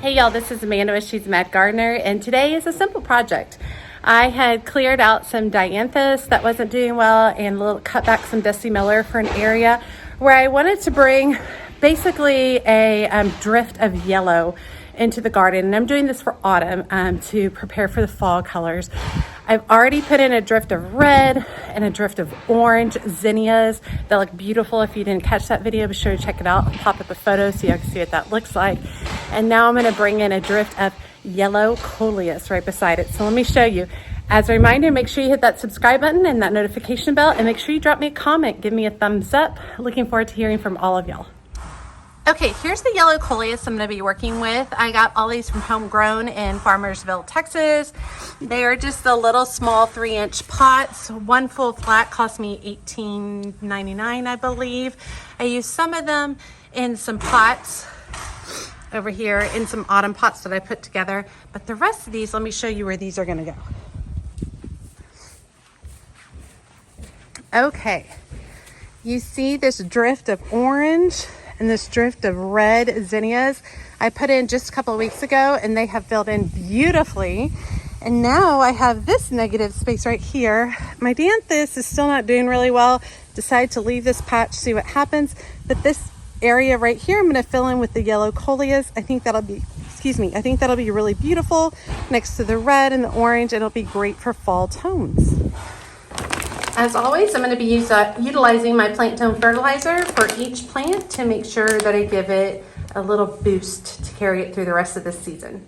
Hey y'all, this is Amanda with She's a Mad Gardener, and today is a simple project. I had cleared out some dianthus that wasn't doing well and cut back some Dusty Miller for an area where I wanted to bring basically a drift of yellow into the garden. And I'm doing this for autumn to prepare for the fall colors. I've already put in a drift of red and a drift of orange zinnias that look beautiful. If you didn't catch that video, be sure to check it out. I'll pop up a photo so you can see what that looks like. And now I'm going to bring in a drift of yellow Coleus right beside it. So let me show you. As a reminder, make sure you hit that subscribe button and that notification bell, and make sure you drop me a comment. Give me a thumbs up. Looking forward to hearing from all of y'all. Okay, here's the yellow Coleus I'm going to be working with. I got all these from Homegrown in Farmersville, Texas. They are just the little small 3-inch pots. One full flat cost me $18.99, I believe. I used some of them in some pots over here, in some autumn pots that I put together. But the rest of these, let me show you where these are going to go. Okay, you see this drift of orange and this drift of red zinnias I put in just a couple of weeks ago, and they have filled in beautifully. And now I have this negative space right here. My dianthus is still not doing really well. Decided to leave this patch, see what happens. But this area right here, I'm going to fill in with the yellow Coleus. I think that'll be, I think that'll be really beautiful next to the red and the orange. It'll be great for fall tones. As always, I'm going to be utilizing my plant tone fertilizer for each plant to make sure that I give it a little boost to carry it through the rest of this season.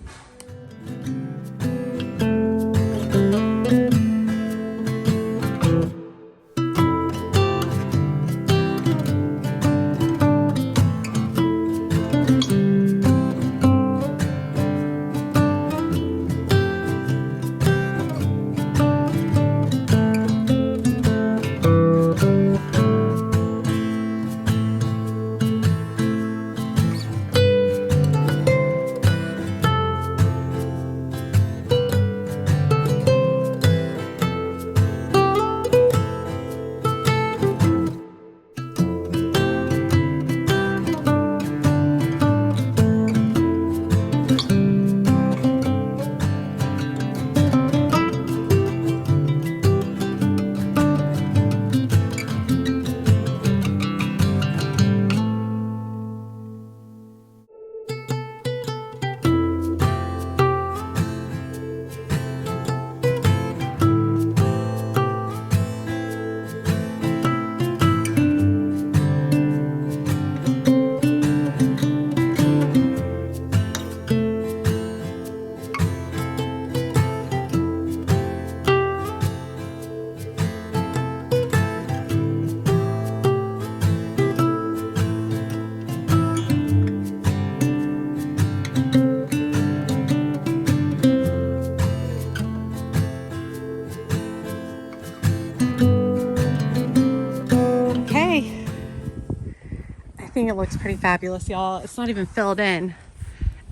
I think it looks pretty fabulous, y'all. It's not even filled in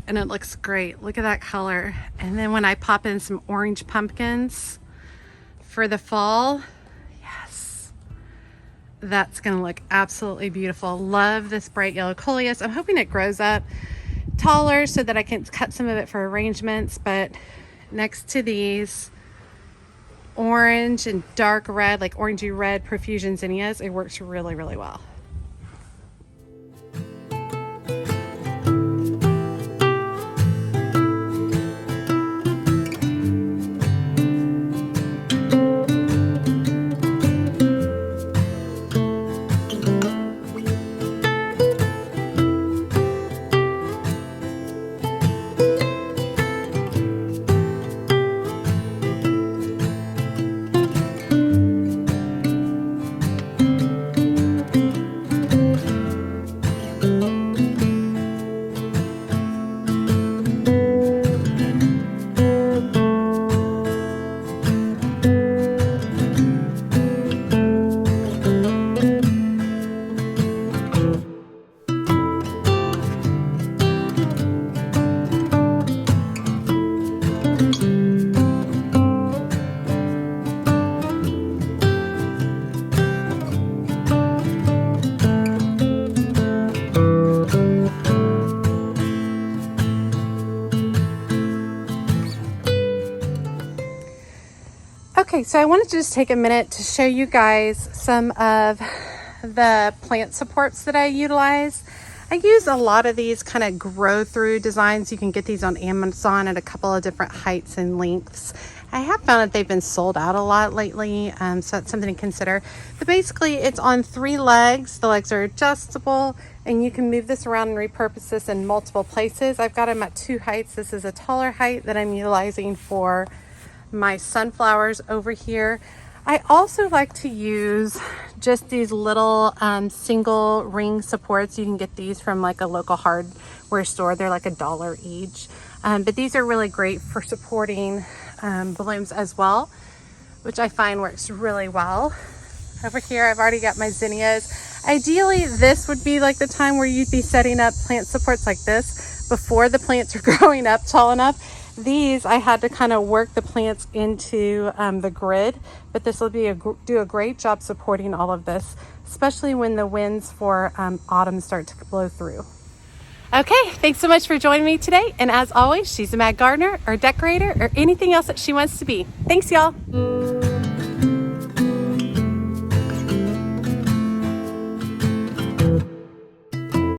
and it looks great. Look at that color. And then when I pop in some orange pumpkins for the fall, yes, that's gonna look absolutely beautiful. Love this bright yellow Coleus. I'm hoping it grows up taller so that I can cut some of it for arrangements, but next to these orange and dark red, like orangey red profusion zinnias, it works really, really well. Okay, so I wanted to just take a minute to show you guys some of the plant supports that I utilize. I use a lot of these kind of grow through designs. You can get these on Amazon at a couple of different heights and lengths. I have found that they've been sold out a lot lately, so that's something to consider. But basically it's on 3 legs. The legs are adjustable and you can move this around and repurpose this in multiple places. I've got them at 2 heights. This is a taller height that I'm utilizing for my sunflowers over here. I also like to use just these little single ring supports. You can get these from like a local hardware store. They're like $1 each. But these are really great for supporting balloons as well, which I find works really well. Over here, I've already got my zinnias. Ideally, this would be like the time where you'd be setting up plant supports like this before the plants are growing up tall enough. These, I had to kind of work the plants into the grid, but this will do a great job supporting all of this, especially when the winds for autumn start to blow through. Okay, thanks so much for joining me today. And as always, she's a mad gardener or decorator or anything else that she wants to be. Thanks, y'all.